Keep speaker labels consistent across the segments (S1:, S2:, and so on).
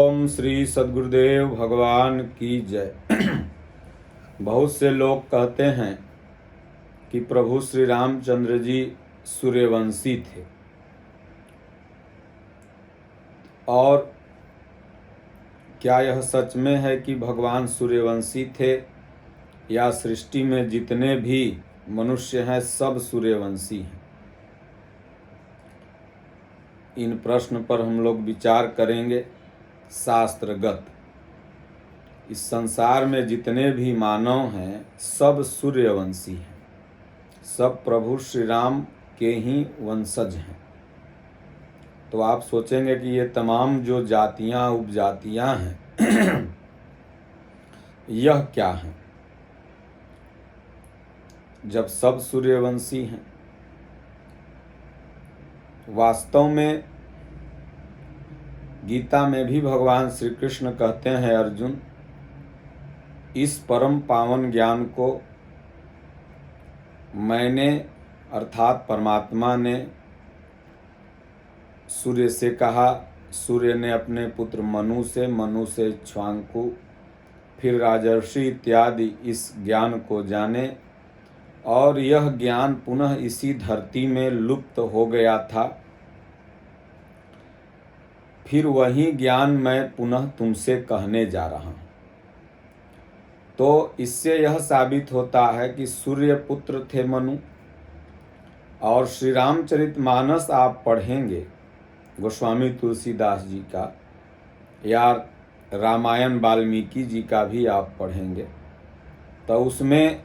S1: ओम श्री सद्गुरुदेव भगवान की जय। बहुत से लोग कहते हैं कि प्रभु श्री रामचंद्र जी सूर्यवंशी थे, और क्या यह सच में है कि भगवान सूर्यवंशी थे, या सृष्टि में जितने भी मनुष्य हैं सब सूर्यवंशी हैं? इन प्रश्न पर हम लोग विचार करेंगे शास्त्रगत। इस संसार में जितने भी मानव हैं सब सूर्यवंशी हैं, सब प्रभु श्री राम के ही वंशज हैं। तो आप सोचेंगे कि ये तमाम जो जातियां उपजातियां हैं यह क्या हैं, जब सब सूर्यवंशी हैं? वास्तव में गीता में भी भगवान श्री कृष्ण कहते हैं, अर्जुन, इस परम पावन ज्ञान को मैंने अर्थात परमात्मा ने सूर्य से कहा, सूर्य ने अपने पुत्र मनु से, मनु से इक्ष्वाकु, फिर राजर्षि इत्यादि इस ज्ञान को जाने, और यह ज्ञान पुनः इसी धरती में लुप्त हो गया था। फिर वही ज्ञान मैं पुनः तुमसे कहने जा रहा हूँ। तो इससे यह साबित होता है कि सूर्य पुत्र थे मनु। और श्री रामचरितमानस आप पढ़ेंगे गोस्वामी तुलसीदास जी का, या रामायण वाल्मीकि जी का भी आप पढ़ेंगे, तो उसमें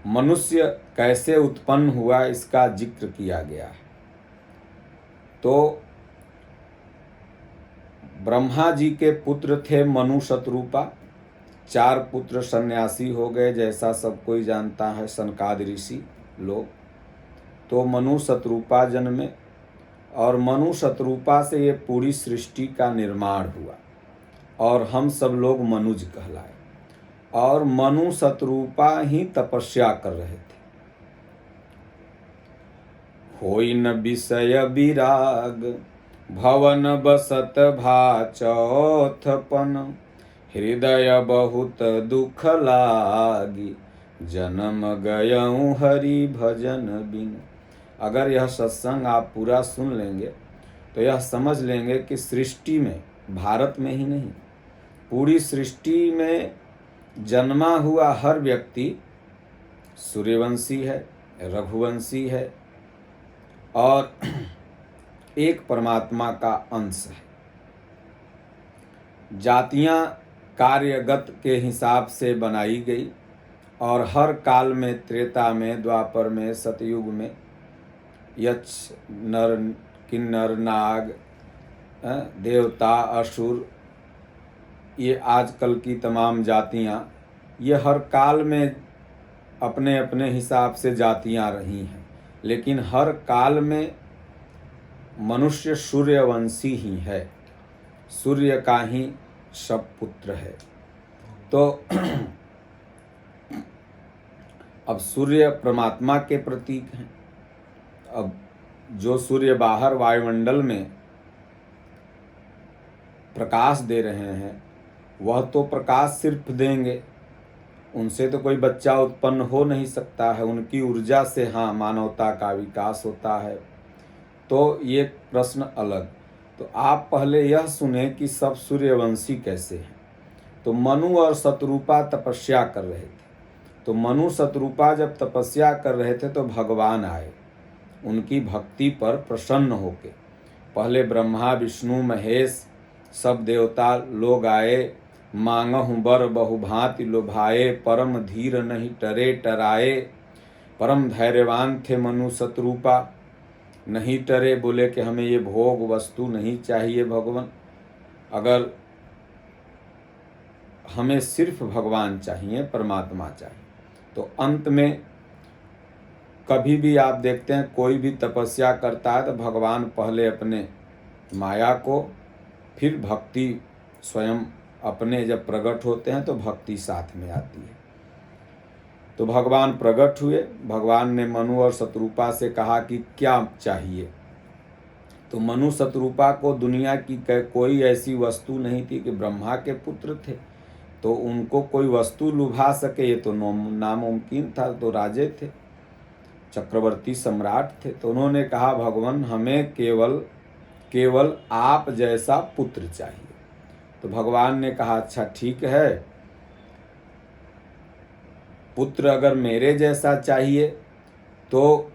S1: मनुष्य कैसे उत्पन्न हुआ इसका जिक्र किया गया है। तो ब्रह्मा जी के पुत्र थे मनु शतरूपा, 4 पुत्र सन्यासी हो गए, जैसा सब कोई जानता है, सनकादि ऋषि लोग। तो मनु शतरूपा जन्मे, और मनु शतरूपा से ये पूरी सृष्टि का निर्माण हुआ, और हम सब लोग मनुज कहलाए। और मनु शतरूपा ही तपस्या कर रहे थे। होई न विषय विराग, भवन बसत भा चौथपन, हृदय बहुत दुख लागी, जन्म गयऊँ हरि भजन बिन। अगर यह सत्संग आप पूरा सुन लेंगे तो यह समझ लेंगे कि सृष्टि में, भारत में ही नहीं, पूरी सृष्टि में जन्मा हुआ हर व्यक्ति सूर्यवंशी है, रघुवंशी है, और एक परमात्मा का अंश है। जातियां कार्यगत के हिसाब से बनाई गई, और हर काल में, त्रेता में, द्वापर में, सतयुग में, यक्ष, नर, किन्नर, नाग, देवता, असुर, ये आजकल की तमाम जातियां, ये हर काल में अपने अपने हिसाब से जातियां रही हैं। लेकिन हर काल में मनुष्य सूर्यवंशी ही है, सूर्य का ही सब पुत्र है। तो अब सूर्य परमात्मा के प्रतीक हैं। अब जो सूर्य बाहर वायुमंडल में प्रकाश दे रहे हैं, वह तो प्रकाश सिर्फ देंगे, उनसे तो कोई बच्चा उत्पन्न हो नहीं सकता है। उनकी ऊर्जा से हाँ मानवता का विकास होता है। तो ये प्रश्न अलग। तो आप पहले यह सुने कि सब सूर्यवंशी कैसे हैं। तो मनु और शतरूपा तपस्या कर रहे थे। तो मनु शतरूपा जब तपस्या कर रहे थे तो भगवान आए, उनकी भक्ति पर प्रसन्न होके। पहले ब्रह्मा, विष्णु, महेश, सब देवता लोग आए। मांगहु बर बहुभांति लुभाए, परम धीर नहीं टरे टराए। परम धैर्यवान थे मनु शतरूपा, नहीं टरे, बोले कि हमें ये भोग वस्तु नहीं चाहिए भगवान, अगर हमें सिर्फ भगवान चाहिए, परमात्मा चाहिए। तो अंत में कभी भी आप देखते हैं कोई भी तपस्या करता है तो भगवान पहले अपने माया को, फिर भक्ति स्वयं अपने जब प्रकट होते हैं तो भक्ति साथ में आती है। तो भगवान प्रकट हुए। भगवान ने मनु और शतरूपा से कहा कि क्या चाहिए। तो मनु शतरूपा को दुनिया की कोई ऐसी वस्तु नहीं थी कि ब्रह्मा के पुत्र थे, तो उनको कोई वस्तु लुभा सके ये तो नामुमकिन था। तो राजे थे, चक्रवर्ती सम्राट थे, तो उन्होंने कहा भगवान हमें केवल आप जैसा पुत्र चाहिए। तो भगवान ने कहा अच्छा ठीक है, पुत्र अगर मेरे जैसा चाहिए तो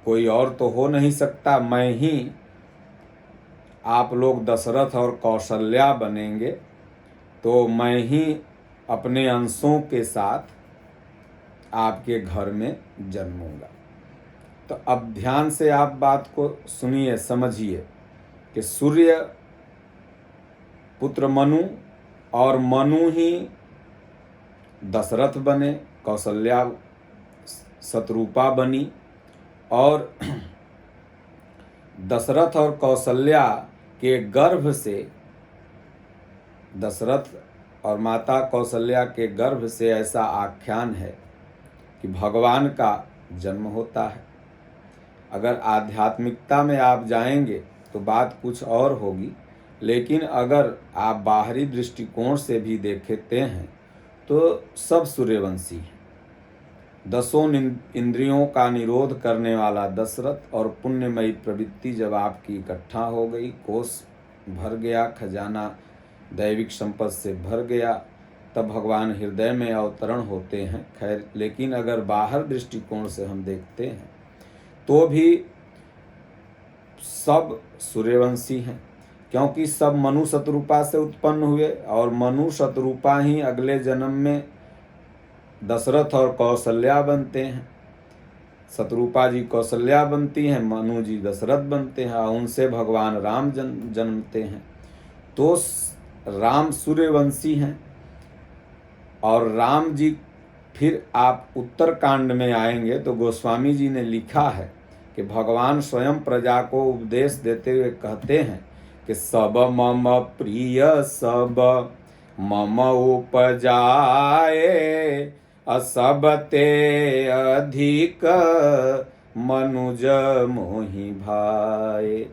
S1: कोई और तो हो नहीं सकता, मैं ही, आप लोग दशरथ और कौशल्या बनेंगे तो मैं ही अपने अंशों के साथ आपके घर में जन्मूंगा। तो अब ध्यान से आप बात को सुनिए, समझिए कि सूर्य पुत्र मनु और मनु ही दशरथ बने, कौशल्या शतरूपा बनी, और दशरथ और कौशल्या के गर्भ से, दशरथ और माता कौशल्या के गर्भ से ऐसा आख्यान है कि भगवान का जन्म होता है। अगर आध्यात्मिकता में आप जाएंगे तो बात कुछ और होगी, लेकिन अगर आप बाहरी दृष्टिकोण से भी देखते हैं तो सब सूर्यवंशी हैं। 10 इंद्रियों का निरोध करने वाला दशरथ और पुण्यमयी प्रवृत्ति जब आपकी इकट्ठा हो गई, कोष भर गया, खजाना दैविक संपत्ति से भर गया, तब भगवान हृदय में अवतरण होते हैं। खैर, लेकिन अगर बाहर दृष्टिकोण से हम देखते हैं तो भी सब सूर्यवंशी हैं, क्योंकि सब मनु शतरूपा से उत्पन्न हुए और मनु शतरूपा ही अगले जन्म में दशरथ और कौशल्या बनते हैं। शतरूपा जी कौशल्या बनती हैं, मनु जी दशरथ बनते हैं, और उनसे भगवान राम जन्मते हैं। तो राम सूर्यवंशी हैं। और राम जी, फिर आप उत्तरकांड में आएंगे तो गोस्वामी जी ने लिखा है कि भगवान स्वयं प्रजा को उपदेश देते हुए कहते हैं कि सब मम प्रिय सब मम उपजाए, असब ते अधिक मनुज मोहि भाए।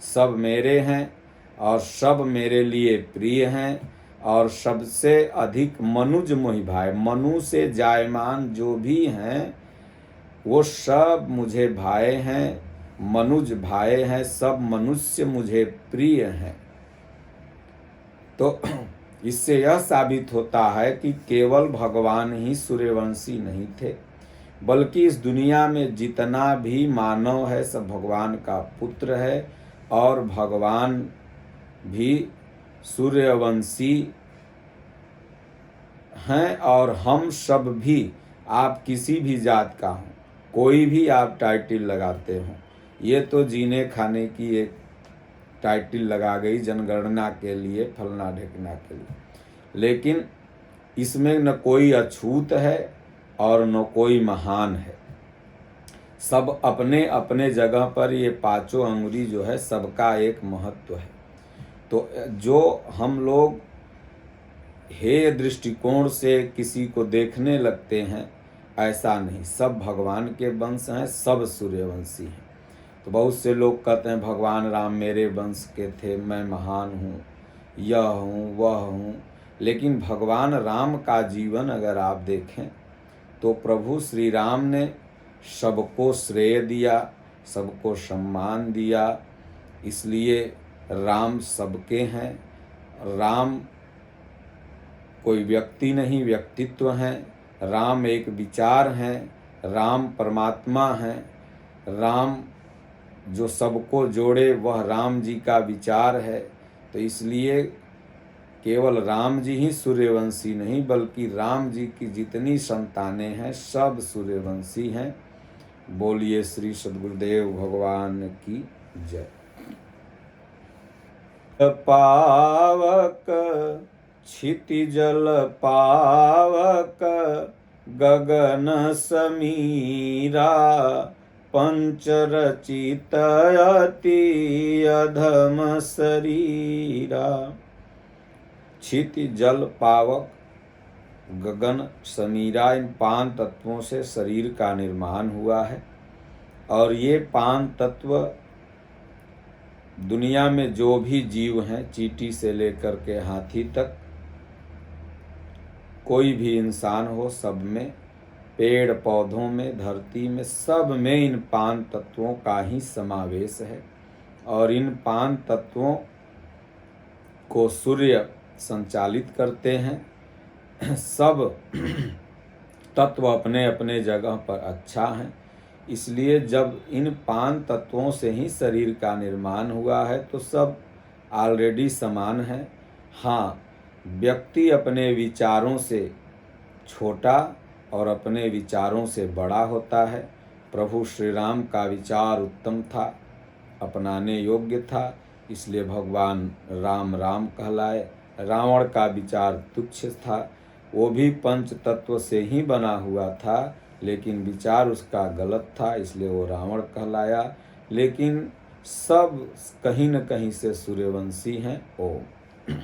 S1: सब मेरे हैं और सब मेरे लिए प्रिय हैं, और सबसे अधिक मनुज मोहि भाए, मनु से जायमान जो भी हैं वो सब मुझे भाए हैं, मनुज भाए हैं, सब मनुष्य मुझे प्रिय हैं। तो इससे यह साबित होता है कि केवल भगवान ही सूर्यवंशी नहीं थे, बल्कि इस दुनिया में जितना भी मानव है सब भगवान का पुत्र है, और भगवान भी सूर्यवंशी हैं। और हम सब भी, आप किसी भी जात का हो, कोई भी आप टाइटल लगाते हो, ये तो जीने खाने की एक टाइटल लगा गई जनगणना के लिए, फलना ढेकना के लिए, लेकिन इसमें न कोई अछूत है और न कोई महान है। सब अपने अपने जगह पर ये पांचों अंगुरी जो है सबका एक महत्व है। तो जो हम लोग हेय दृष्टिकोण से किसी को देखने लगते हैं, ऐसा नहीं, सब भगवान के वंश हैं, सब सूर्यवंशी हैं। तो बहुत से लोग कहते हैं भगवान राम मेरे वंश के थे, मैं महान हूँ, यह हूँ वह हूँ, लेकिन भगवान राम का जीवन अगर आप देखें तो प्रभु श्री राम ने सबको श्रेय दिया, सबको सम्मान दिया, इसलिए राम सबके हैं। राम कोई व्यक्ति नहीं, व्यक्तित्व हैं। राम एक विचार हैं, राम परमात्मा हैं। राम जो सबको जोड़े वह राम जी का विचार है। तो इसलिए केवल राम जी ही सूर्यवंशी नहीं, बल्कि राम जी की जितनी संतानें हैं सब सूर्यवंशी हैं। बोलिए श्री सद्गुरुदेव भगवान की जय। पावक क्षितिजल पावक गगन समीरा, पंचरचित अति अधम शरीरा। क्षिति जल पावक गगन समीरा, इन 5 तत्वों से शरीर का निर्माण हुआ है। और ये 5 तत्व दुनिया में जो भी जीव हैं, चींटी से लेकर के हाथी तक, कोई भी इंसान हो, सब में, पेड़ पौधों में, धरती में, सब में इन 5 तत्वों का ही समावेश है। और इन 5 तत्वों को सूर्य संचालित करते हैं। सब तत्व अपने अपने जगह पर अच्छा हैं। इसलिए जब इन 5 तत्वों से ही शरीर का निर्माण हुआ है तो सब ऑलरेडी समान है। हाँ, व्यक्ति अपने विचारों से छोटा और अपने विचारों से बड़ा होता है। प्रभु श्री राम का विचार उत्तम था, अपनाने योग्य था, इसलिए भगवान राम राम कहलाए। रावण का विचार तुच्छ था, वो भी पंच तत्व से ही बना हुआ था, लेकिन विचार उसका गलत था, इसलिए वो रावण कहलाया। लेकिन सब कहीं न कहीं से सूर्यवंशी हैं। ओम।